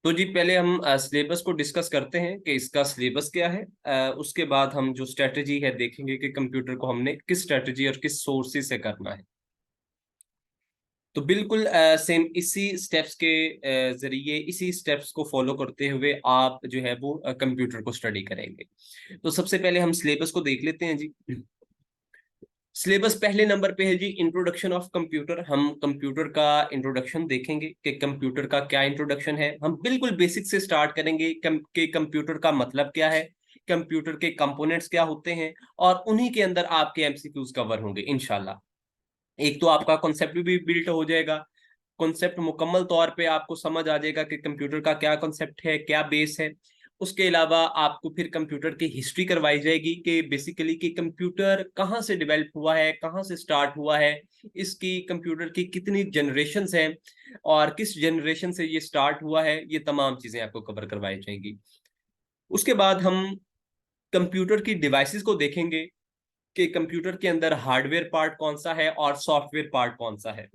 तो जी पहले हम सिलेबस को डिस्कस करते हैं कि इसका सिलेबस क्या है। उसके बाद हम जो स्ट्रेटजी है देखेंगे कि कंप्यूटर को हमने किस स्ट्रेटजी और किस सोर्सेज से करना है। तो बिल्कुल सेम इसी स्टेप्स के जरिए इसी स्टेप्स को फॉलो करते हुए आप जो है वो कंप्यूटर को स्टडी करेंगे। तो सबसे पहले हम सिलेबस को देख लेते हैं जी। सिलेबस पहले नंबर पे है जी, इंट्रोडक्शन ऑफ कंप्यूटर। हम कंप्यूटर का इंट्रोडक्शन देखेंगे कि कंप्यूटर का क्या इंट्रोडक्शन है। हम बिल्कुल बेसिक से स्टार्ट करेंगे कि कंप्यूटर का मतलब क्या है, कंप्यूटर के कंपोनेंट्स क्या होते हैं, और उन्हीं के अंदर आपके एमसीक्यूज कवर होंगे इंशाल्लाह। एक तो आपका कॉन्सेप्ट भी बिल्ट हो जाएगा, कॉन्सेप्ट मुकम्मल तौर पे आपको समझ आ जाएगा कि कंप्यूटर का क्या कॉन्सेप्ट है, क्या बेस है। उसके अलावा आपको फिर कंप्यूटर की हिस्ट्री करवाई जाएगी कि बेसिकली कि कंप्यूटर कहाँ से डेवलप हुआ है, कहाँ से स्टार्ट हुआ है, इसकी कंप्यूटर की कितनी जनरेशन्स हैं और किस जनरेशन से ये स्टार्ट हुआ है। ये तमाम चीज़ें आपको कवर करवाई जाएंगी। उसके बाद हम कंप्यूटर की डिवाइसेस को देखेंगे कि कंप्यूटर के अंदर हार्डवेयर पार्ट कौन सा है और सॉफ्टवेयर पार्ट कौन सा है।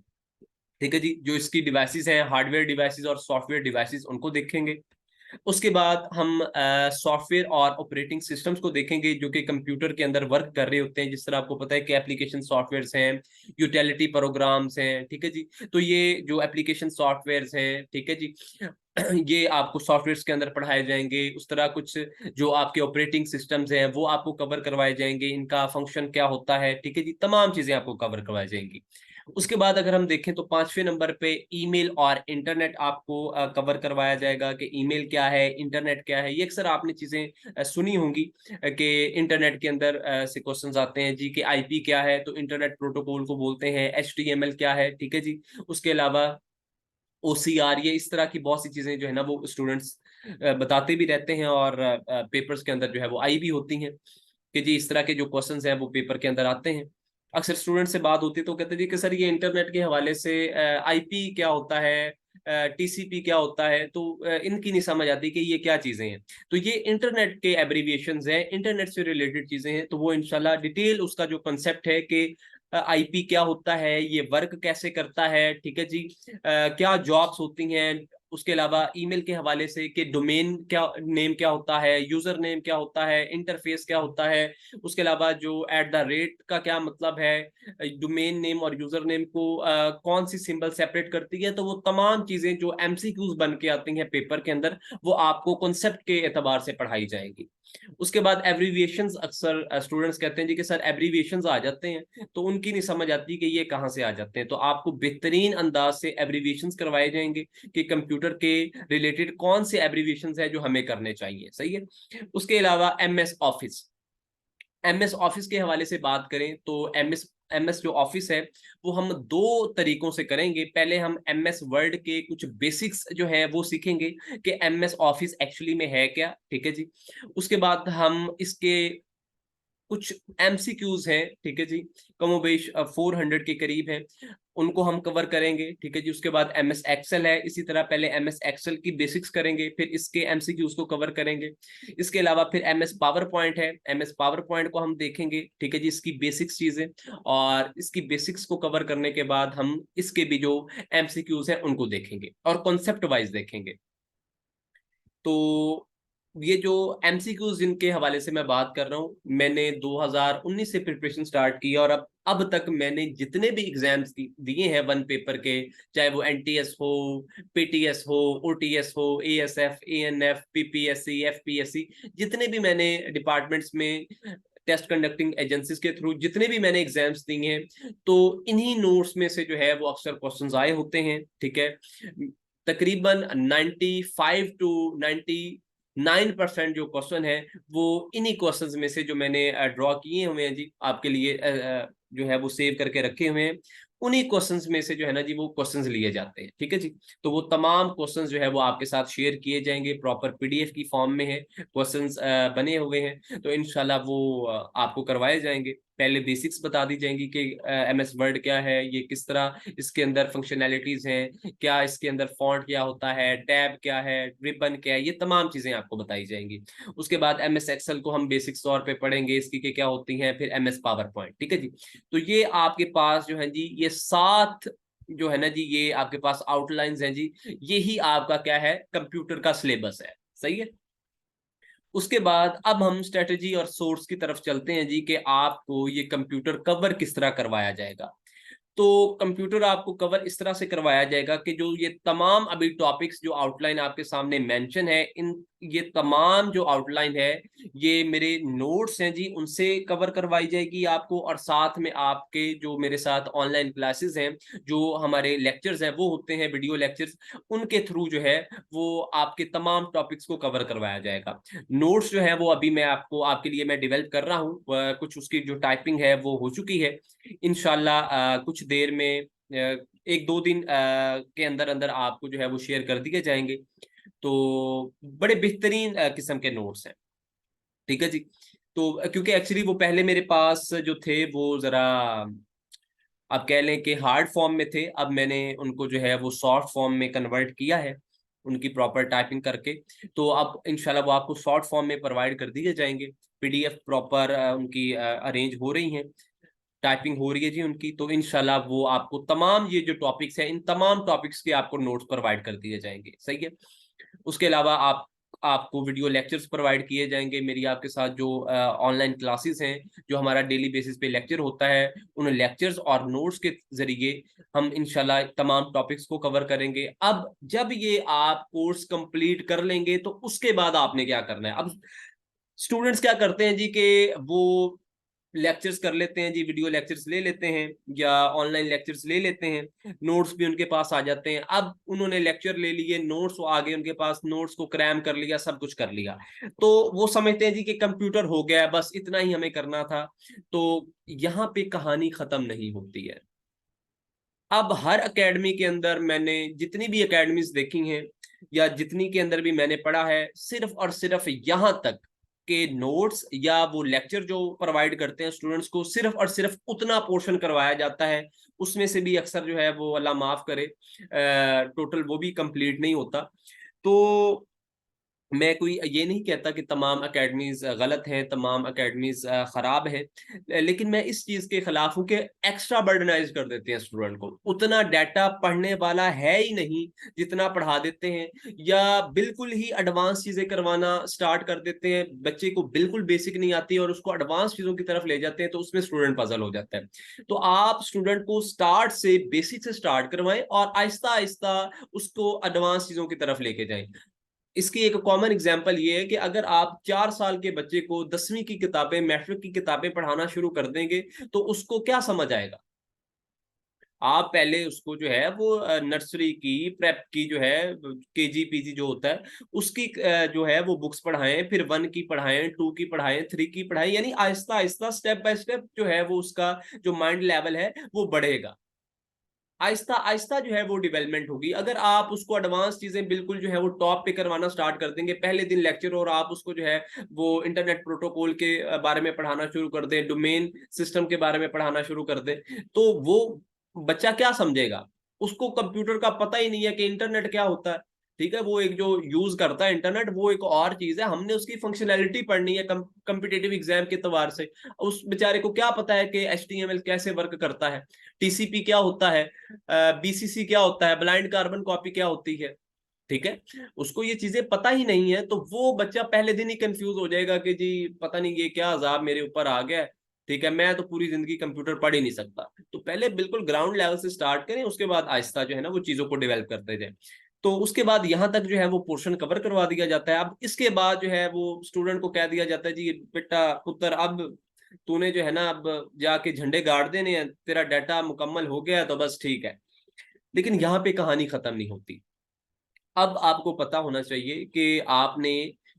ठीक है जी, जो इसकी डिवाइसेस हैं, हार्डवेयर डिवाइसेस और सॉफ्टवेयर डिवाइसेस, उनको देखेंगे। उसके बाद हम सॉफ्टवेयर और ऑपरेटिंग सिस्टम्स को देखेंगे जो कि कंप्यूटर के अंदर वर्क कर रहे होते हैं। जिस तरह आपको पता है कि एप्लीकेशन सॉफ्टवेयर्स हैं, यूटिलिटी प्रोग्राम्स हैं, ठीक है जी। तो ये जो एप्लीकेशन सॉफ्टवेयर्स हैं, ठीक है जी, ये आपको सॉफ्टवेयर्स के अंदर पढ़ाए जाएंगे। उस तरह कुछ जो आपके ऑपरेटिंग सिस्टम्स हैं वो आपको कवर करवाए जाएंगे, इनका फंक्शन क्या होता है, ठीक है जी, तमाम चीजें आपको कवर करवाई जाएंगी। उसके बाद अगर हम देखें तो पांचवें नंबर पे ईमेल और इंटरनेट आपको कवर करवाया जाएगा कि ईमेल क्या है, इंटरनेट क्या है। ये अक्सर आपने चीजें सुनी होंगी कि इंटरनेट के अंदर से क्वेश्चंस आते हैं जी कि आईपी क्या है, तो इंटरनेट प्रोटोकॉल को बोलते हैं। एचटीएमएल क्या है, ठीक है जी। उसके अलावा ओसीआर, ये इस तरह की बहुत सी चीजें जो है ना वो स्टूडेंट्स बताते भी रहते हैं और पेपर्स के अंदर जो है वो आई भी होती हैं कि जी इस तरह के जो क्वेश्चंस हैं वो पेपर के अंदर आते हैं। अक्सर स्टूडेंट से बात होती है तो कहते हैं जी कि सर ये इंटरनेट के हवाले से आईपी क्या होता है, टीसीपी क्या होता है, तो इनकी नहीं समझ आती कि ये क्या चीजें हैं। तो ये इंटरनेट के एब्रीविएशंस हैं, इंटरनेट से रिलेटेड चीजें हैं। तो वो इंशाल्लाह डिटेल उसका जो कंसेप्ट है कि आईपी क्या होता है, ये वर्क कैसे करता है, ठीक है जी, क्या जॉब्स होती हैं। उसके अलावा ईमेल के हवाले से कि डोमेन क्या नेम क्या होता है, यूजर नेम क्या होता है, इंटरफेस क्या होता है। उसके अलावा जो एट द रेट का क्या मतलब है, डोमेन नेम और यूजर नेम को कौन सी सिंबल सेपरेट करती है। तो वो तमाम चीजें जो एमसीक्यूज बन के आती हैं पेपर के अंदर, वो आपको कॉन्सेप्ट के एतबार से पढ़ाई जाएंगी। उसके बाद एब्रीविएशंस, अक्सर स्टूडेंट्स कहते हैं जी कि सर एब्रीविएशंस आ जाते हैं, तो उनकी नहीं समझ आती कि ये कहाँ से आ जाते हैं। तो आपको बेहतरीन अंदाज से एब्रीविएशंस करवाए जाएंगे कि कंप्यूटर के रिलेटेड कौन से एब्रीविएशंस है जो हमें करने चाहिए, सही है। उसके अलावा एमएस ऑफिस, एमएस ऑफिस के हवाले से बात करें तो एमएस एमएस जो ऑफिस है वो हम दो तरीकों से करेंगे। पहले हम एमएस वर्ड के कुछ बेसिक्स जो है वो सीखेंगे कि एमएस ऑफिस एक्चुअली में है क्या, ठीक है जी। उसके बाद हम इसके कुछ एमसीक्यूज हैं, ठीक है जी, कमोबेश 400 के करीब हैं, उनको हम कवर करेंगे, ठीक है जी। उसके बाद एमएस एक्सेल है, इसी तरह पहले एमएस एक्सेल की बेसिक्स करेंगे, फिर इसके एमसीक्यूज को कवर करेंगे। इसके अलावा फिर एमएस पावर पॉइंट है, एमएस पावर पॉइंट को हम देखेंगे, ठीक है जी, इसकी बेसिक्स चीजें। और इसकी बेसिक्स को कवर करने के बाद हम इसके भी जो एमसीक्यूज हैं उनको देखेंगे और कॉन्सेप्ट वाइज देखेंगे। तो ये जो एमसीक्यूज जिनके हवाले से मैं बात कर रहा हूँ, मैंने 2019 से प्रिपरेशन स्टार्ट की और अब तक मैंने जितने भी एग्जाम्स दिए हैं वन पेपर के, चाहे वो एनटीएस हो, पीटीएस हो, ओटीएस हो, एएसएफ, एएनएफ, पीपीएससी, एफपीएससी, जितने भी मैंने डिपार्टमेंट्स में टेस्ट कंडक्टिंग एजेंसीज के थ्रू जितने भी मैंने एग्जाम्स दिए हैं, तो इन्हीं नोट्स में से जो है वो अक्सर क्वेश्चंस आए होते हैं, ठीक है। तकरीबन 95 टू 99% जो क्वेश्चन है वो इन्हीं क्वेश्चंस में से जो मैंने ड्रॉ किए हुए हैं जी आपके लिए, जो है वो सेव करके रखे हुए हैं, उन्हीं क्वेश्चंस में से जो है ना जी वो क्वेश्चंस लिए जाते हैं, ठीक है जी। तो वो तमाम क्वेश्चंस जो है वो आपके साथ शेयर किए जाएंगे, प्रॉपर पीडीएफ की फॉर्म में है क्वेश्चंस बने हुए हैं। तो इंशाल्लाह वो आपको करवाए जाएंगे। पहले बेसिक्स बता दी जाएंगी कि एमएस वर्ड क्या है, ये किस तरह इसके अंदर फंक्शनैलिटीज हैं, क्या इसके अंदर फॉन्ट क्या होता है, टैब क्या है, रिबन क्या है, ये तमाम चीजें आपको बताई जाएंगी। उसके बाद एमएस एक्सेल को हम बेसिक्स तौर पे पढ़ेंगे, इसकी क्या होती हैं, फिर एमएस पावर पॉइंट, ठीक है जी। तो ये आपके पास जो है जी ये 7 जो है ना जी, ये आपके पास आउटलाइंस हैं जी, यही आपका क्या है, कंप्यूटर का सिलेबस है। सही है। उसके बाद अब हम स्ट्रेटजी और सोर्स की तरफ चलते हैं जी, कि आपको ये कंप्यूटर कवर किस तरह करवाया जाएगा। तो कंप्यूटर आपको कवर इस तरह से करवाया जाएगा कि जो ये तमाम अभी टॉपिक्स जो आउटलाइन आपके सामने मेंशन है, इन ये तमाम जो आउटलाइन है, ये मेरे नोट्स हैं जी, उनसे कवर करवाई जाएगी आपको। और साथ में आपके जो मेरे साथ ऑनलाइन क्लासेस हैं, जो हमारे लेक्चर्स हैं वो होते हैं वीडियो लेक्चर्स, उनके थ्रू जो है वो आपके तमाम टॉपिक्स को कवर करवाया जाएगा। नोट्स जो है वो अभी मैं आपको आपके लिए मैं डेवलप कर रहा हूँ, कुछ उसकी जो टाइपिंग है वो हो चुकी है। इंशाल्लाह कुछ देर में, एक दो दिन के अंदर अंदर आपको जो है वो शेयर कर दिए जाएंगे। तो बड़े बेहतरीन किस्म के नोट्स हैं। ठीक है जी। तो क्योंकि एक्चुअली वो पहले मेरे पास जो थे वो जरा, आप कह लें कि हार्ड फॉर्म में थे, अब मैंने उनको जो है वो सॉफ्ट फॉर्म में कन्वर्ट किया है, उनकी प्रॉपर टाइपिंग करके। तो अब इंशाल्लाह वो आपको शॉर्ट फॉर्म में प्रोवाइड कर दिए जाएंगे। पीडीएफ प्रॉपर उनकी अरेंज हो रही हैं, टाइपिंग हो रही है जी उनकी। तो इंशाल्लाह वो आपको तमाम ये जो टॉपिक्स हैं, इन तमाम टॉपिक्स के आपको नोट्स प्रोवाइड कर दिए जाएंगे। सही है। उसके अलावा आपको वीडियो लेक्चर्स प्रोवाइड किए जाएंगे। मेरी आपके साथ जो ऑनलाइन क्लासेस हैं, जो हमारा डेली बेसिस पे लेक्चर होता है, उन लेक्चर्स और नोट्स के जरिए हम इंशाल्लाह तमाम टॉपिक्स को कवर करेंगे। अब जब ये आप कोर्स कंप्लीट कर लेंगे तो उसके बाद आपने क्या करना है। अब स्टूडेंट्स क्या करते हैं जी, कि वो लेक्चर्स कर लेते हैं जी, वीडियो लेक्चर्स ले लेते हैं या ऑनलाइन लेक्चर्स ले लेते हैं, नोट्स भी उनके पास आ जाते हैं। अब उन्होंने लेक्चर ले लिए, नोट्स आ गए उनके पास, नोट्स को क्रैम कर लिया, सब कुछ कर लिया। तो वो समझते हैं जी कि कंप्यूटर हो गया, बस इतना ही हमें करना था। तो यहाँ पे कहानी खत्म नहीं होती है। अब हर एकेडमी के अंदर, मैंने जितनी भी एकेडमीज देखी हैं या जितनी के अंदर भी मैंने पढ़ा है, सिर्फ और सिर्फ यहाँ तक के नोट्स या वो लेक्चर जो प्रोवाइड करते हैं स्टूडेंट्स को, सिर्फ और सिर्फ उतना पोर्शन करवाया जाता है। उसमें से भी अक्सर जो है वो अल्लाह माफ करे, टोटल वो भी कंप्लीट नहीं होता। तो मैं कोई ये नहीं कहता कि तमाम एकेडमीज गलत हैं, तमाम एकेडमीज खराब हैं, लेकिन मैं इस चीज के खिलाफ हूं कि एक्स्ट्रा बर्डनाइज कर देते हैं स्टूडेंट को। उतना डाटा पढ़ने वाला है ही नहीं जितना पढ़ा देते हैं, या बिल्कुल ही एडवांस चीजें करवाना स्टार्ट कर देते हैं। बच्चे को बिल्कुल बेसिक नहीं आती और उसको एडवांस चीजों की तरफ ले जाते हैं, तो उसमें स्टूडेंट पजल हो जाता है। तो आप स्टूडेंट को स्टार्ट से, बेसिक से स्टार्ट करवाएं और आहिस्ता आहिस्ता उसको एडवांस चीजों की तरफ लेके जाएं। इसकी एक कॉमन एग्जांपल ये है कि अगर आप 4 साल के बच्चे को 10वीं की किताबें, मैट्रिक की किताबें पढ़ाना शुरू कर देंगे, तो उसको क्या समझ आएगा। आप पहले उसको जो है वो नर्सरी की, प्रेप की जो है, केजी पीजी जो होता है, उसकी जो है वो बुक्स पढ़ाएं, फिर 1 की पढ़ाएं, 2 की पढ़ाएं, 3 की पढ़ाएं, यानी Aahista Aahista step by step जो है वो उसका जो माइंड लेवल है वो बढ़ेगा। आहिस्ता आहिस्ता जो है वो डेवलपमेंट होगी। अगर आप उसको एडवांस चीजें बिल्कुल जो है वो टॉप पे करवाना स्टार्ट कर देंगे पहले दिन लेक्चर, और आप उसको जो है वो इंटरनेट प्रोटोकॉल के बारे में पढ़ाना शुरू कर दें, डोमेन सिस्टम के बारे में पढ़ाना शुरू कर दें, तो वो बच्चा क्या समझेगा। उसको कंप्यूटर का पता ही नहीं है कि इंटरनेट क्या होता है। ठीक है, वो एक जो यूज करता है इंटरनेट, वो एक और चीज है, हमने उसकी फंक्शनैलिटी पढ़नी है कम्पिटेटिव एग्जाम के तौर से। उस बेचारे को क्या पता है कि HTML कैसे वर्क करता है, TCP क्या होता है, BCC क्या होता है, ब्लाइंड कार्बन कॉपी क्या होती है। ठीक है, उसको ये चीजें पता ही नहीं है, तो वो बच्चा पहले दिन ही कंफ्यूज हो जाएगा कि जी पता नहीं ये क्या अजाब मेरे ऊपर आ गया है। ठीक है, मैं तो पूरी जिंदगी कंप्यूटर पढ़ ही नहीं सकता। तो पहले बिल्कुल ग्राउंड लेवल से स्टार्ट करें, उसके बाद आहिस्ता जो है ना वो चीजों को डेवलप करते जाए। तो उसके बाद यहाँ तक जो है वो पोर्शन कवर करवा दिया जाता है। अब इसके बाद जो है वो स्टूडेंट को कह दिया जाता है जी बेटा पुत्र, अब तूने जो है ना अब जाके झंडे गाड़ देने हैं, तेरा डाटा मुकम्मल हो गया तो बस ठीक है। लेकिन यहाँ पे कहानी खत्म नहीं होती। अब आपको पता होना चाहिए कि आपने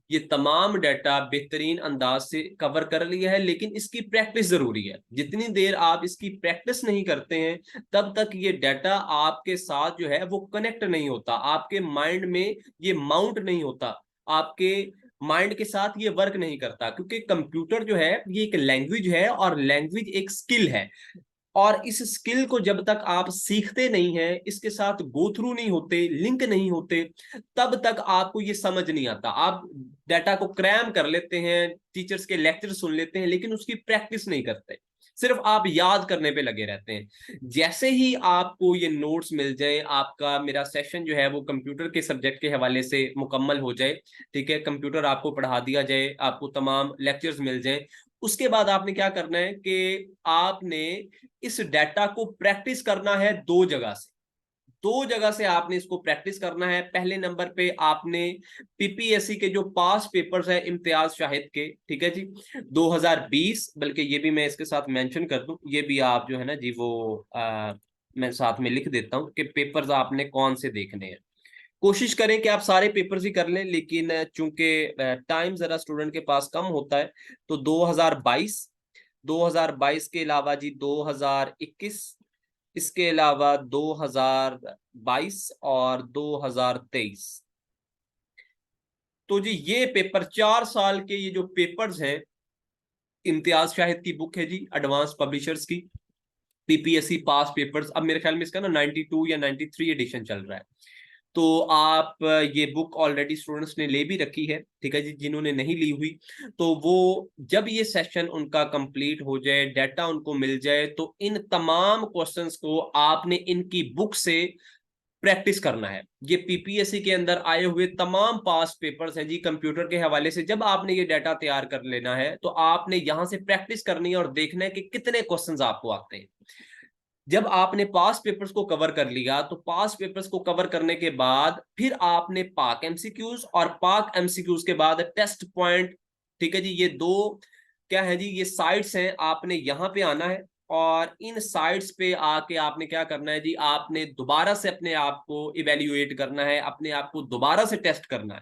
ये तमाम डाटा बेहतरीन अंदाज से कवर कर लिया है, लेकिन इसकी प्रैक्टिस जरूरी है। जितनी देर आप इसकी प्रैक्टिस नहीं करते हैं, तब तक ये डाटा आपके साथ जो है वो कनेक्ट नहीं होता, आपके माइंड में ये माउंट नहीं होता, आपके माइंड के साथ ये वर्क नहीं करता। क्योंकि कंप्यूटर जो है ये एक लैंग्वेज है, और लैंग्वेज एक स्किल है। और इस स्किल को जब तक आप सीखते नहीं हैं, इसके साथ गो थ्रू नहीं होते, लिंक नहीं होते, तब तक आपको ये समझ नहीं आता। आप डाटा को क्रैम कर लेते हैं, टीचर्स के लेक्चर सुन लेते हैं, लेकिन उसकी प्रैक्टिस नहीं करते। सिर्फ आप याद करने पे लगे रहते हैं। जैसे ही आपको ये नोट्स मिल जाए, आपका मेरा सेशन जो है वो कंप्यूटर के सब्जेक्ट के हवाले से मुकम्मल हो जाए, ठीक है, कंप्यूटर आपको पढ़ा दिया जाए, आपको तमाम लेक्चर्स मिल जाए, उसके बाद आपने क्या करना है कि आपने इस डाटा को प्रैक्टिस करना है दो जगह से। दो जगह से आपने इसको प्रैक्टिस करना है। पहले नंबर पे आपने पीपीएससी के जो पास पेपर्स हैं इम्तियाज शाहिद के, ठीक है जी, 2020, बल्कि ये भी मैं इसके साथ मेंशन कर दूं, ये भी आप जो है ना जी वो मैं साथ में लिख देता हूं कि पेपर्स आपने कौन से देखने हैं। कोशिश करें कि आप सारे पेपर्स ही कर लें, लेकिन चूंकि टाइम जरा स्टूडेंट के पास कम होता है, तो 2022 के अलावा जी 2021, इसके अलावा 2022 और 2023, तो जी ये पेपर 4 साल के ये जो पेपर्स हैं, इम्तियाज शाहिद की बुक है जी, एडवांस पब्लिशर्स की, पीपीएससी पास पेपर्स। अब मेरे ख्याल में इसका ना 92 या 93 एडिशन चल रहा है। तो आप ये बुक ऑलरेडी स्टूडेंट्स ने ले भी रखी है, ठीक है जी, जिन्होंने नहीं ली हुई, तो वो जब ये सेशन उनका कंप्लीट हो जाए, डाटा उनको मिल जाए, तो इन तमाम क्वेश्चंस को आपने इनकी बुक से प्रैक्टिस करना है। ये पीपीएससी के अंदर आए हुए तमाम पास पेपर्स हैं जी, कंप्यूटर के हवाले से जब आपने ये डाटा तैयार कर लेना है, तो आपने यहां से प्रैक्टिस करनी है और देखना है कि कितने क्वेश्चंस आपको आते हैं। जब आपने पास पेपर्स को कवर कर लिया, तो पास पेपर्स को कवर करने के बाद फिर आपने पाक एमसीक्यूज और पाक एमसीक्यूज के बाद टेस्ट पॉइंट, ठीक है जी, ये दो क्या है जी, ये साइट्स हैं, आपने यहां पे आना है और इन साइट्स पे आके आपने क्या करना है जी, आपने दोबारा से अपने आप को इवेल्युएट करना है, अपने आप को दोबारा से टेस्ट करना है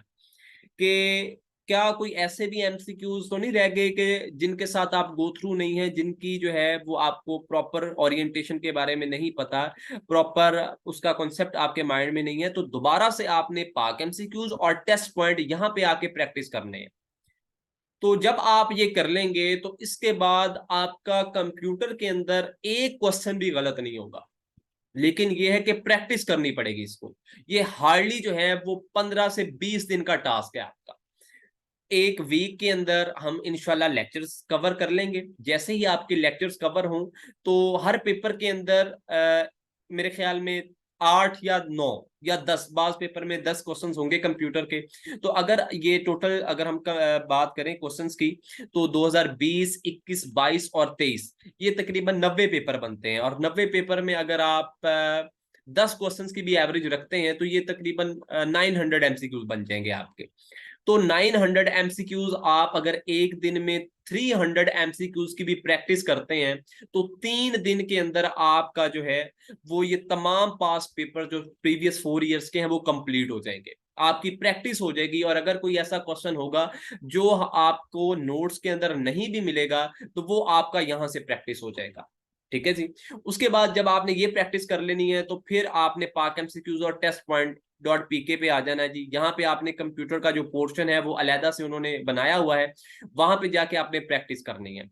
कि क्या कोई ऐसे भी एमसीक्यूज तो नहीं रह गए कि जिनके साथ आप गो थ्रू नहीं है, जिनकी जो है वो आपको प्रॉपर ओरिएंटेशन के बारे में नहीं पता, प्रॉपर उसका कॉन्सेप्ट आपके माइंड में नहीं है, तो दोबारा से आपने पाक एमसीक्यूज और टेस्ट पॉइंट यहां पे आके प्रैक्टिस करने हैं। तो जब आप ये कर लेंगे, तो इसके बाद आपका कंप्यूटर के अंदर एक क्वेश्चन भी गलत नहीं होगा। लेकिन ये है कि प्रैक्टिस करनी पड़ेगी इसको। ये हार्डली जो है वो 15 से 20 दिन का टास्क है आपका। एक वीक के अंदर हम इंशाल्लाह लेक्चर्स कवर कर लेंगे। जैसे ही आपके लेक्चर्स कवर हों, तो हर पेपर के अंदर मेरे ख्याल में 8 या 9 या 10, बाज पेपर में 10 क्वेश्चंस होंगे कंप्यूटर के। तो अगर ये टोटल अगर हम बात करें क्वेश्चंस की, तो 2020, 21, 22 और 23, ये तकरीबन 90 पेपर बनते हैं। और 90 पेपर में अगर आप 10 क्वेश्चंस की भी एवरेज रखते हैं, तो ये तकरीबन 900 एमसीक्यूज बन जाएंगे आपके। तो 900 एमसीक्यूज आप अगर एक दिन में 300 एमसीक्यूज की भी प्रैक्टिस करते हैं, तो 3 दिन के अंदर आपका जो है वो ये तमाम पास पेपर जो प्रीवियस 4 इयर्स के हैं वो कंप्लीट हो जाएंगे, आपकी प्रैक्टिस हो जाएगी। और अगर कोई ऐसा क्वेश्चन होगा जो आपको नोट्स के अंदर नहीं भी मिलेगा, तो वो आपका यहां से प्रैक्टिस हो जाएगा, ठीक है जी। उसके बाद जब आपने ये प्रैक्टिस कर लेनी है, तो फिर आपने पाक एमसीक्यूज और टेस्ट पॉइंट .pk पे आ जाना है जी। यहाँ पे आपने कंप्यूटर का जो पोर्शन है वो अलहदा से उन्होंने बनाया हुआ है, वहां पे जाके आपने प्रैक्टिस करनी है।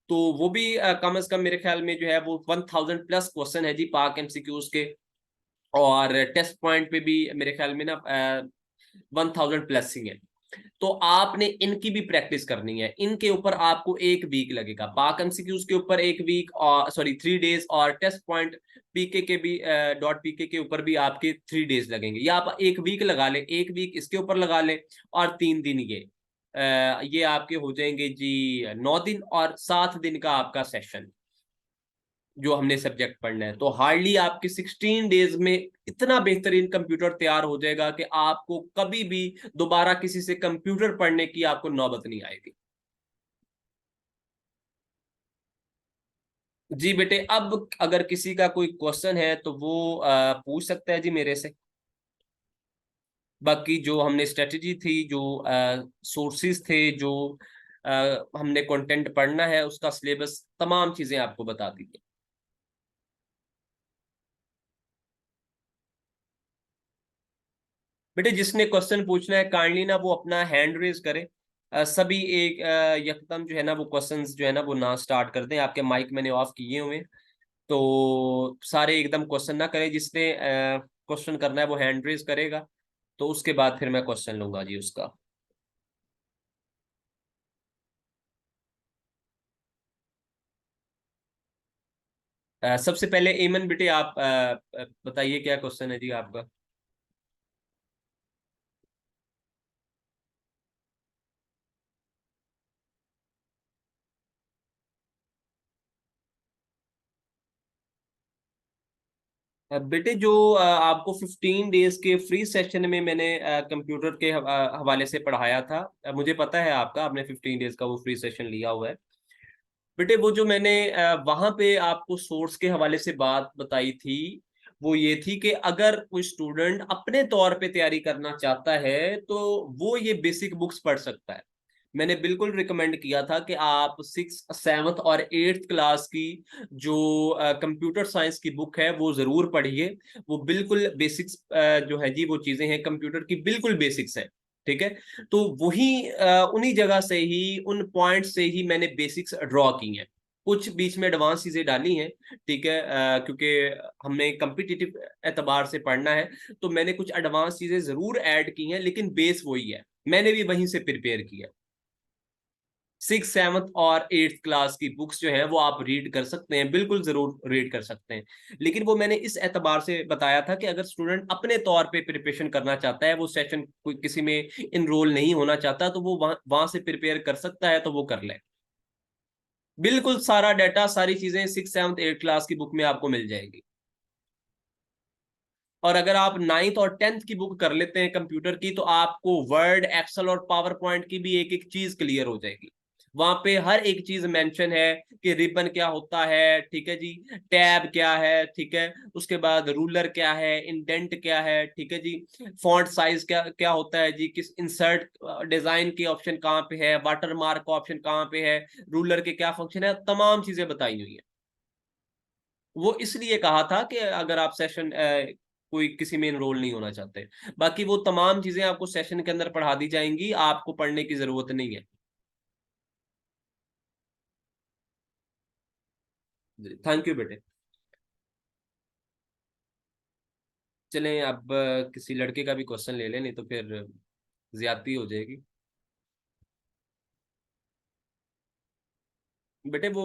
तो वो भी कम से कम मेरे ख्याल में जो है वो 1000+ क्वेश्चन है जी पाक एमसीक्यूज के, और टेस्ट पॉइंट पे भी मेरे ख्याल में ना 1000+ ही है। तो आपने इनकी भी प्रैक्टिस करनी है। इनके ऊपर आपको एक वीक लगेगा, पाक एमसीक्यूज के ऊपर एक वीक, और सॉरी 3 डेज, और टेस्ट पॉइंट पीके के भी .pk के ऊपर भी आपके 3 डेज लगेंगे। या आप एक वीक लगा ले, एक वीक इसके ऊपर लगा ले, और 3 दिन ये आपके हो जाएंगे जी 9 दिन, और 7 दिन का आपका सेशन जो हमने सब्जेक्ट पढ़ना है। तो हार्डली आपके 16 डेज में इतना बेहतरीन कंप्यूटर तैयार हो जाएगा कि आपको कभी भी दोबारा किसी से कंप्यूटर पढ़ने की आपको नौबत नहीं आएगी। जी बेटे, अब अगर किसी का कोई क्वेश्चन है तो वो पूछ सकता है जी मेरे से। बाकी जो हमने स्ट्रेटजी थी, जो सोर्सेज थे, जो हमने कंटेंट पढ़ना है, उसका सिलेबस, तमाम चीजें आपको बता दी। बेटे जिसने क्वेश्चन पूछना है काइंडली ना वो अपना हैंड रेज करे। सभी एक यकदम जो है ना वो क्वेश्चंस जो है ना वो ना स्टार्ट कर दें। आपके माइक मैंने ऑफ किए हुए हैं, तो सारे एकदम क्वेश्चन ना करें। जिसने क्वेश्चन करना है वो हैंड रेज करेगा, तो उसके बाद फिर मैं क्वेश्चन लूंगा जी उसका। सबसे पहले एमन बेटे आप बताइए क्या क्वेश्चन है जी आपका। बेटे जो आपको 15 डेज के फ्री सेशन में मैंने कंप्यूटर के हवाले से पढ़ाया था, मुझे पता है आपका, आपने 15 डेज का वो फ्री सेशन लिया हुआ है। बेटे वो जो मैंने वहां पे आपको सोर्स के हवाले से बात बताई थी, वो ये थी कि अगर कोई स्टूडेंट अपने तौर पे तैयारी करना चाहता है तो वो ये बेसिक बुक्स पढ़ सकता है। मैंने बिल्कुल रिकमेंड किया था कि आप 6, 7 और 8th क्लास की जो कंप्यूटर साइंस की बुक है वो जरूर पढ़िए। वो बिल्कुल बेसिक्स जो है जी, वो चीजें हैं कंप्यूटर की, बिल्कुल बेसिक्स है। ठीक है। तो वही उन्हीं जगह से ही, उन पॉइंट से ही मैंने बेसिक्स ड्रॉ की हैं। कुछ बीच में एडवांस चीजें डाली हैं। ठीक है, क्योंकि हमने कम्पिटिटिव एतबार से पढ़ना है, तो मैंने कुछ एडवांस चीजें जरूर ऐड की हैं, लेकिन बेस वही है, मैंने भी वहीं से प्रिपेयर किया। 6, 7 और 8th क्लास की बुक्स जो हैं वो आप रीड कर सकते हैं, बिल्कुल जरूर रीड कर सकते हैं। लेकिन वो मैंने इस एतबार से बताया था कि अगर स्टूडेंट अपने तौर पे प्रिपरेशन करना चाहता है, वो सेशन कोई किसी में इनरोल नहीं होना चाहता, तो वो वहां से प्रिपेयर कर सकता है, तो वो कर ले। बिल्कुल सारा डाटा, सारी चीजें 6, 7, 8 क्लास की बुक में आपको मिल जाएगी। और अगर आप 9th और 10th की बुक कर लेते हैं कंप्यूटर की, तो आपको वर्ड, एक्सेल और पावर पॉइंट की भी एक एक चीज क्लियर हो जाएगी। वहां पे हर एक चीज मेंशन है कि रिबन क्या होता है, ठीक है जी, टैब क्या है, ठीक है, उसके बाद रूलर क्या है, इंडेंट क्या है, ठीक है जी, फॉन्ट साइज क्या क्या होता है जी, किस इंसर्ट डिजाइन के ऑप्शन कहाँ पे है, वाटर मार्क का ऑप्शन कहाँ पे है, रूलर के क्या फंक्शन है, तमाम चीजें बताई हुई है। वो इसलिए कहा था कि अगर आप सेशन कोई किसी में इनरोल नहीं होना चाहते, बाकी वो तमाम चीजें आपको सेशन के अंदर पढ़ा दी जाएंगी, आपको पढ़ने की जरूरत नहीं है। थैंक यू बेटे। चलें अब किसी लड़के का भी क्वेश्चन ले लें, नहीं तो फिर ज्यादती हो जाएगी। बेटे वो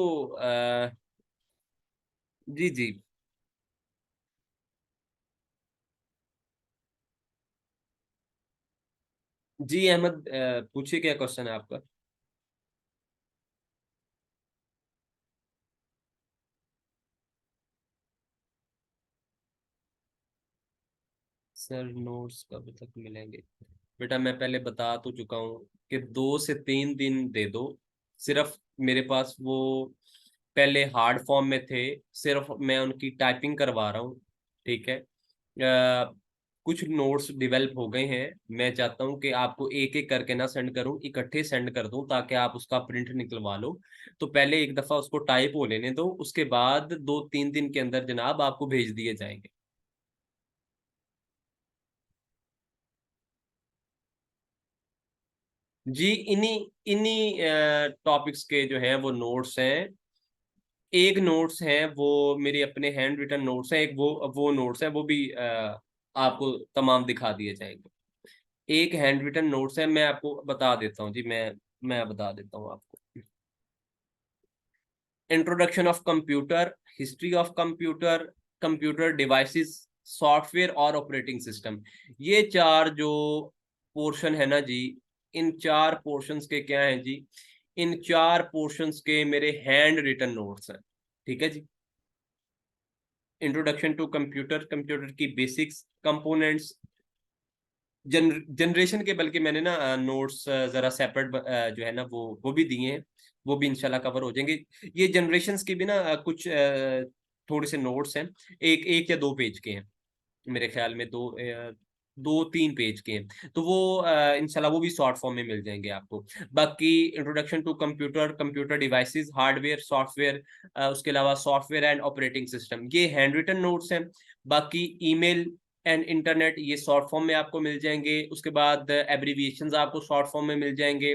जी जी। जी अहमद, पूछिए क्या क्वेश्चन है आपका। सर नोट्स कब तक मिलेंगे? बेटा मैं पहले बता तो चुका हूँ कि 2 से 3 दिन दे दो। सिर्फ मेरे पास वो पहले हार्ड फॉर्म में थे, सिर्फ मैं उनकी टाइपिंग करवा रहा हूँ। ठीक है। कुछ नोट्स डिवेल्प हो गए हैं, मैं चाहता हूँ कि आपको एक एक करके ना सेंड करूँ, इकट्ठे सेंड कर दूँ ताकि आप उसका प्रिंट निकलवा लो। तो पहले एक दफ़ा उसको टाइप हो लेने दो, उसके बाद 2-3 दिन के अंदर जनाब आपको भेज दिए जाएंगे। जी इन्हीं इन्हीं टॉपिक्स के जो हैं वो नोट्स हैं। एक नोट्स हैं वो मेरे अपने हैंड रिटन नोट्स हैं, एक वो नोट्स हैं, वो भी आपको तमाम दिखा दिए जाएंगे। एक हैंड रिटन नोट्स है, मैं आपको बता देता हूँ जी, मैं बता देता हूँ आपको। Introduction of computer, history of computer, computer devices, software और ऑपरेटिंग सिस्टम, ये चार जो पोर्शन है ना जी, इन चार पोर्शंस के क्या हैं जी, इन चार पोर्शंस के मेरे हैंड रिटन नोट्स हैं। ठीक है जी। इंट्रोडक्शन टू कंप्यूटर, कंप्यूटर की बेसिक्स, कंपोनेंट्स, जनरेशन के, बल्कि मैंने ना नोट्स जरा सेपरेट जो है ना वो भी दिए हैं, वो भी इंशाल्लाह कवर हो जाएंगे। ये जनरेशन्स की भी ना कुछ थोड़े से नोट्स हैं, एक एक या दो पेज के हैं, मेरे ख्याल में 2-3 पेज के हैं, तो वो इंशाल्लाह वो भी शॉर्ट फॉर्म में मिल जाएंगे आपको। बाकी introduction to computer, computer devices, hardware, software, उसके अलावा सॉफ्टवेयर एंड ऑपरेटिंग सिस्टम, ये हैंड रिटन नोट्स हैं। बाकी ईमेल एंड इंटरनेट, ये शॉर्ट फॉर्म में आपको मिल जाएंगे। उसके बाद एब्रीविएशंस आपको शॉर्ट फॉर्म में मिल जाएंगे।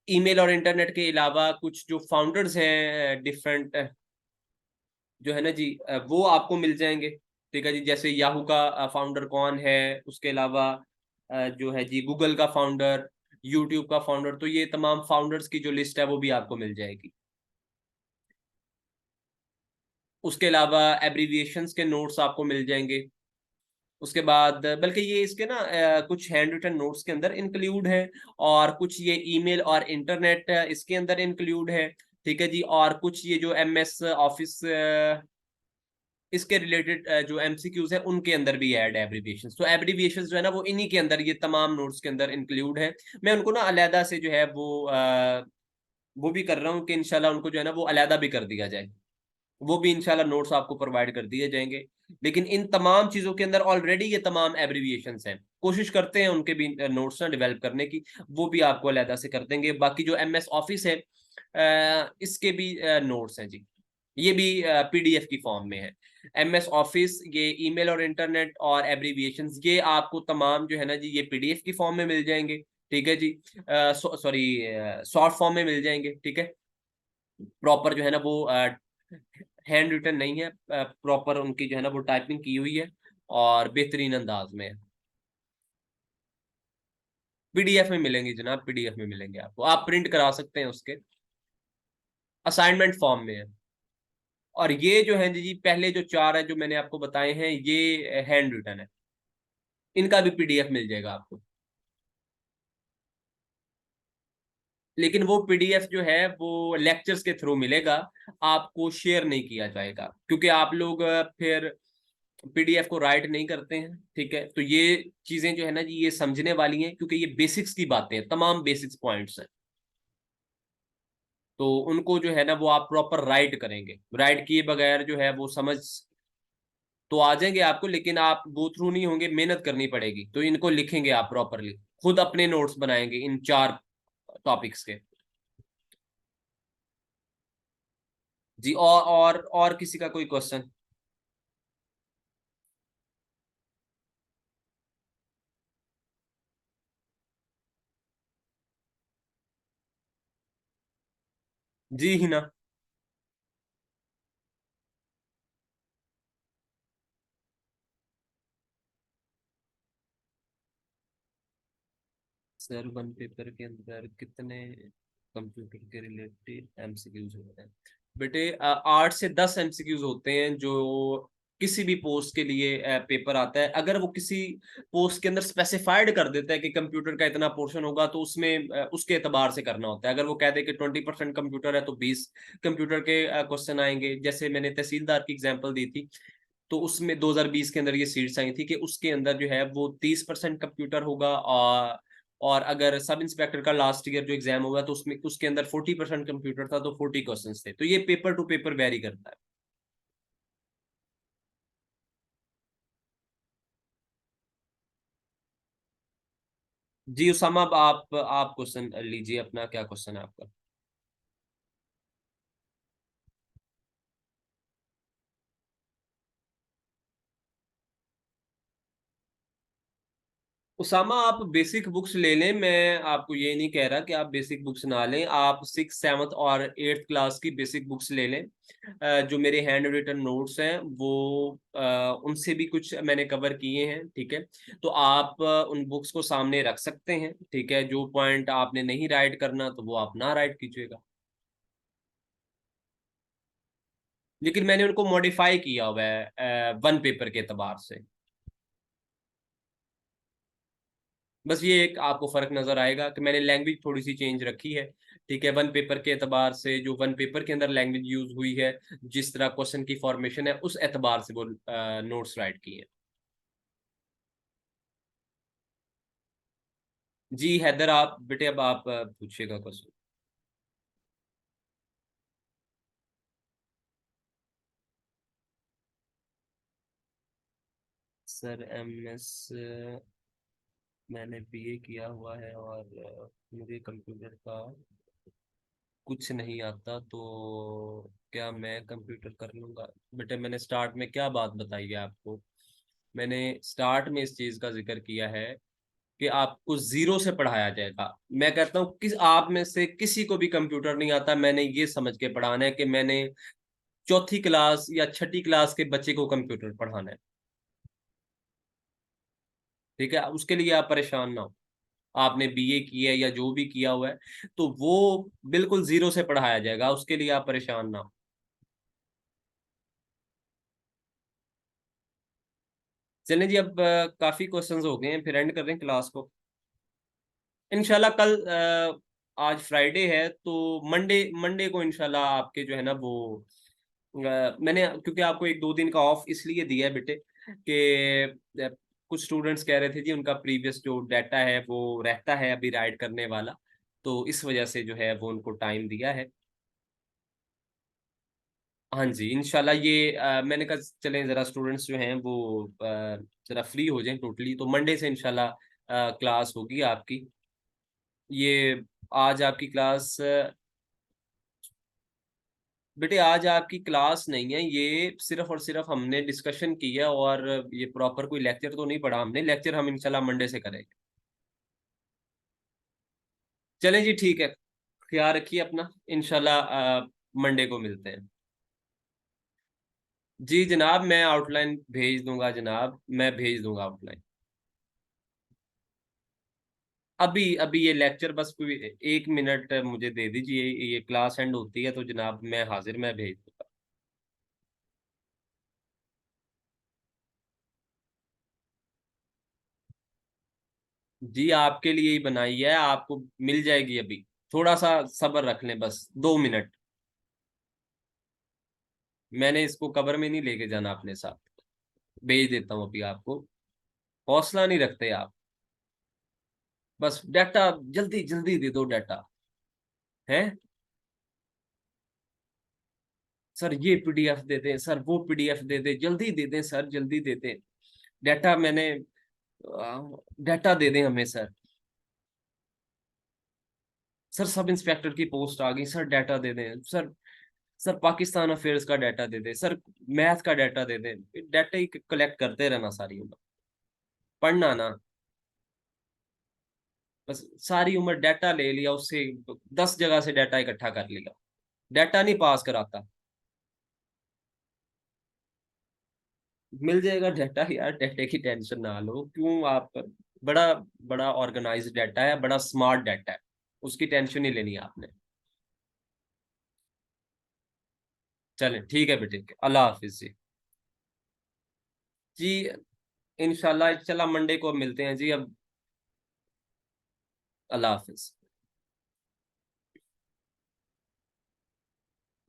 ईमेल और इंटरनेट के अलावा कुछ जो फाउंडर्स हैं डिफरेंट जो है ना जी, वो आपको मिल जाएंगे। ठीक है जी, जैसे याहू का फाउंडर कौन है, उसके अलावा जो है जी गूगल का फाउंडर, यूट्यूब का फाउंडर, तो ये तमाम फाउंडर्स की जो लिस्ट है वो भी आपको मिल जाएगी। उसके अलावा एब्रीविएशंस के नोट्स आपको मिल जाएंगे। उसके बाद बल्कि ये इसके ना कुछ हैंड रिटन नोट्स के अंदर इंक्लूड है, और कुछ ये ईमेल और इंटरनेट इसके अंदर इंक्लूड है। ठीक है जी। और कुछ ये जो MS ऑफिस इसके रिलेटेड जो MCQs है उनके अंदर भी ऐड है एब्रीविएशन। तो एब्रीविएशन जो है ना वो इन्हीं के अंदर, ये तमाम नोट्स के अंदर इंक्लूड है। मैं उनको ना अलहदा से जो है वो भी कर रहा हूँ कि इंशाल्लाह उनको जो है ना वो अलहदा भी कर दिया जाए। वो भी इंशाल्लाह नोट्स आपको प्रोवाइड कर दिए जाएंगे। लेकिन इन तमाम चीजों के अंदर ऑलरेडी ये तमाम एब्रीविएशंस हैं, कोशिश करते हैं उनके भी नोट्स ना डेवलप करने की, वो भी आपको अलहदा से कर देंगे। बाकी जो MS ऑफिस है इसके भी नोट्स हैं जी, ये भी PDF की फॉर्म में है। MS ऑफिस, ये ईमेल और इंटरनेट और एब्रीविएशंस, ये आपको तमाम जो है ना जी ये PDF की फॉर्म में मिल जाएंगे। ठीक है जी। सॉरी, शॉर्ट फॉर्म में मिल जाएंगे। ठीक है। प्रॉपर जो है ना वो हैंड रिटन नहीं है, प्रॉपर उनकी जो है ना वो टाइपिंग की हुई है और बेहतरीन अंदाज में है। PDF में मिलेंगे जनाब, PDF में मिलेंगे आपको, आप प्रिंट करा सकते हैं उसके, असाइनमेंट फॉर्म में है। और ये जो है जी पहले जो चार है जो मैंने आपको बताए हैं ये हैंड रिटन है, इनका भी PDF मिल जाएगा आपको। लेकिन वो PDF जो है वो लेक्चर्स के थ्रू मिलेगा, आपको शेयर नहीं किया जाएगा, क्योंकि आप लोग फिर PDF को राइट नहीं करते हैं। ठीक है। तो ये चीजें जो है ना जी ये समझने वाली हैं, क्योंकि ये बेसिक्स की बातें हैं, तमाम बेसिक्स पॉइंट्स हैं। तो उनको जो है ना वो आप प्रॉपर राइट करेंगे, राइट किए बगैर जो है वो समझ तो आ जाएंगे आपको, लेकिन आप गो थ्रू नहीं होंगे, मेहनत करनी पड़ेगी। तो इनको लिखेंगे आप प्रॉपरली, खुद अपने नोट्स बनाएंगे इन चार टॉपिक्स के। जी। और किसी का कोई क्वेश्चन? जी ही ना। सर वन पेपर के अंदर कितने कंप्यूटर के रिलेटेड MCQs होते हैं? बेटे 8 से 10 MCQs होते हैं जो किसी भी पोस्ट के लिए पेपर आता है। अगर वो किसी पोस्ट के अंदर स्पेसिफाइड कर देता है कि कंप्यूटर का इतना पोर्शन होगा, तो उसमें उसके एतबार से करना होता है। अगर वो कह दे कि 20% कंप्यूटर है तो 20 कंप्यूटर के क्वेश्चन आएंगे। जैसे मैंने तहसीलदार की एग्जाम्पल दी थी, तो उसमें 2020 के अंदर ये सीट्स आई थी कि उसके अंदर जो है वो 30% कंप्यूटर होगा। और अगर सब इंस्पेक्टर का लास्ट ईयर जो एग्जाम होगा तो उसमें उसके अंदर 40% कंप्यूटर था, तो 40 क्वेश्चन थे। तो ये पेपर टू पेपर वेरी करता है। जी उसामा, अब आप क्वेश्चन लीजिए अपना, क्या क्वेश्चन है आपका? उसामा, आप बेसिक बुक्स ले लें, मैं आपको ये नहीं कह रहा कि आप बेसिक बुक्स ना लें। आप 6, 7 और 8th क्लास की बेसिक बुक्स ले लें। जो मेरे हैंड रिटन नोट्स हैं वो उनसे भी कुछ मैंने कवर किए हैं। ठीक है। तो आप उन बुक्स को सामने रख सकते हैं। ठीक है। जो पॉइंट आपने नहीं राइट करना तो वो आप ना राइट कीजिएगा। लेकिन मैंने उनको मॉडिफाई किया हुआ है वन पेपर के एतबार से। बस ये एक आपको फर्क नजर आएगा कि मैंने लैंग्वेज थोड़ी सी चेंज रखी है। ठीक है। वन पेपर के एतबार से जो वन पेपर के अंदर लैंग्वेज यूज हुई है, जिस तरह क्वेश्चन की फॉर्मेशन है, उस एतबार से वो नोट्स राइट किए हैं। जी हैदर, आप बेटे अब आप पूछिएगा क्वेश्चन। सर MS मैंने BA किया हुआ है और मुझे कंप्यूटर का कुछ नहीं आता, तो क्या मैं कंप्यूटर कर लूंगा? बेटे मैंने स्टार्ट में क्या बात बताई है आपको? मैंने स्टार्ट में इस चीज का जिक्र किया है कि आपको जीरो से पढ़ाया जाएगा। मैं कहता हूँ किस आप में से किसी को भी कंप्यूटर नहीं आता, मैंने ये समझ के पढ़ाना है कि मैंने चौथी क्लास या छठी क्लास के बच्चे को कंप्यूटर पढ़ाना है। ठीक है। उसके लिए आप परेशान ना हो। आपने BA किया है या जो भी किया हुआ है, तो वो बिल्कुल जीरो से पढ़ाया जाएगा, उसके लिए आप परेशान ना हो। चलें जी, अब काफी क्वेश्चंस हो गए हैं, फिर एंड कर दें क्लास को इंशाल्लाह। कल आज फ्राइडे है, तो मंडे मंडे को इंशाल्लाह आपके जो है ना वो मैंने क्योंकि आपको एक दो दिन का ऑफ इसलिए दिया है बेटे कि कुछ स्टूडेंट्स कह रहे थे जी उनका प्रीवियस जो डाटा है वो रहता है अभी राइड करने वाला, तो इस वजह से जो है वो उनको टाइम दिया है। हाँ जी इंशाल्लाह ये मैंने कहा चलें ज़रा स्टूडेंट्स जो हैं वो ज़रा फ्री हो जाएं टोटली, तो मंडे से इंशाल्लाह क्लास होगी आपकी। ये आज आपकी क्लास बेटे आज आपकी क्लास नहीं है, ये सिर्फ और सिर्फ हमने डिस्कशन की है, और ये प्रॉपर कोई लेक्चर तो नहीं पढ़ा हमने, लेक्चर हम इंशाल्लाह मंडे से करेंगे। चलें जी ठीक है, ख्याल रखिए अपना, इंशाल्लाह मंडे को मिलते हैं। जी जनाब मैं आउटलाइन भेज दूंगा जनाब, मैं भेज दूंगा आउटलाइन। अभी अभी ये लेक्चर बस कोई 1 मिनट मुझे दे दीजिए, ये क्लास एंड होती है तो जनाब मैं हाजिर, मैं भेज दूंगा। जी आपके लिए ही बनाई है, आपको मिल जाएगी अभी, थोड़ा सा सब्र रख लें, बस 2 मिनट। मैंने इसको कवर में नहीं लेके जाना अपने साथ, भेज देता हूँ अभी आपको। हौसला नहीं रखते आप, बस डाटा जल्दी जल्दी दे दो डाटा है। सर ये पीडीएफ दे दें, सर वो पीडीएफ दे दें, जल्दी दे दें सर, जल्दी दे दें डाटा। मैंने डाटा दे दें हमें सर। सर सब इंस्पेक्टर की पोस्ट आ गई सर, डाटा दे दें सर। सर पाकिस्तान अफेयर्स का डाटा दे दें सर, मैथ का डाटा दे दें। डाटा ही कलेक्ट करते रहना सारी उम्र, पढ़ना ना, बस सारी उम्र डाटा ले लिया उससे, 10 जगह से डाटा इकट्ठा कर लिया, डाटा नहीं पास कराता। मिल जाएगा डाटा यार, डाटा की टेंशन ना लो, क्यों आप, बड़ा बड़ा ऑर्गेनाइज्ड डाटा है, बड़ा स्मार्ट डाटा है, उसकी टेंशन नहीं लेनी है आपने। चलें ठीक है बेटे, अल्लाह हाफिज जी। जी इंशाल्लाह चला मंडे को मिलते हैं जी अब। अल्लाह हाफिज।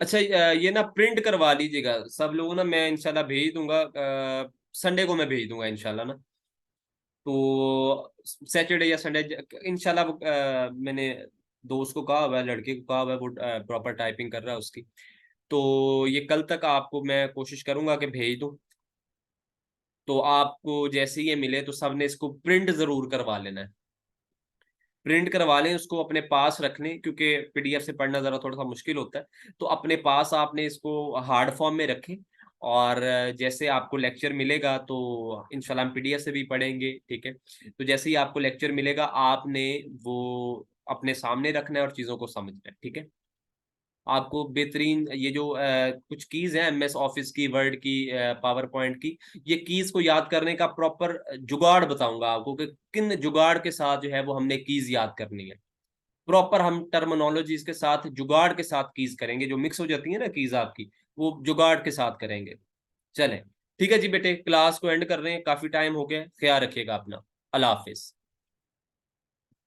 अच्छा ये ना प्रिंट करवा लीजिएगा सब लोगों ना, मैं इंशाल्लाह भेज दूंगा, संडे को मैं भेज दूंगा इंशाल्लाह ना, तो सैटरडे या संडे इंशाल्लाह मैंने दोस्त को कहा हुआ है, लड़के को कहा हुआ है, वो प्रॉपर टाइपिंग कर रहा है उसकी, तो ये कल तक आपको मैं कोशिश करूंगा कि भेज दूं। तो आपको जैसे ही ये मिले तो सबने इसको प्रिंट जरूर करवा लेना है, प्रिंट करवा लें, उसको अपने पास रख लें, क्योंकि पीडीएफ से पढ़ना ज़रा थोड़ा सा मुश्किल होता है, तो अपने पास आपने इसको हार्ड फॉर्म में रखें। और जैसे आपको लेक्चर मिलेगा तो इंशाल्लाह हम पीडीएफ से भी पढ़ेंगे, ठीक है। तो जैसे ही आपको लेक्चर मिलेगा आपने वो अपने सामने रखना है और चीज़ों को समझना है, ठीक है। आपको बेहतरीन ये जो कुछ कीज हैं एमएस ऑफिस की, वर्ड की, पावर पॉइंट की, ये कीज को याद करने का प्रॉपर जुगाड़ बताऊंगा आपको कि किन जुगाड़ के साथ जो है वो हमने कीज याद करनी है। प्रॉपर हम टर्मिनोलॉजीज के साथ जुगाड़ के साथ कीज करेंगे, जो मिक्स हो जाती है ना कीज आपकी, वो जुगाड़ के साथ करेंगे। चलें ठीक है जी बेटे, क्लास को एंड कर रहे हैं, काफी टाइम हो गया, ख्याल रखिएगा अपना। अल्लाह हाफिज।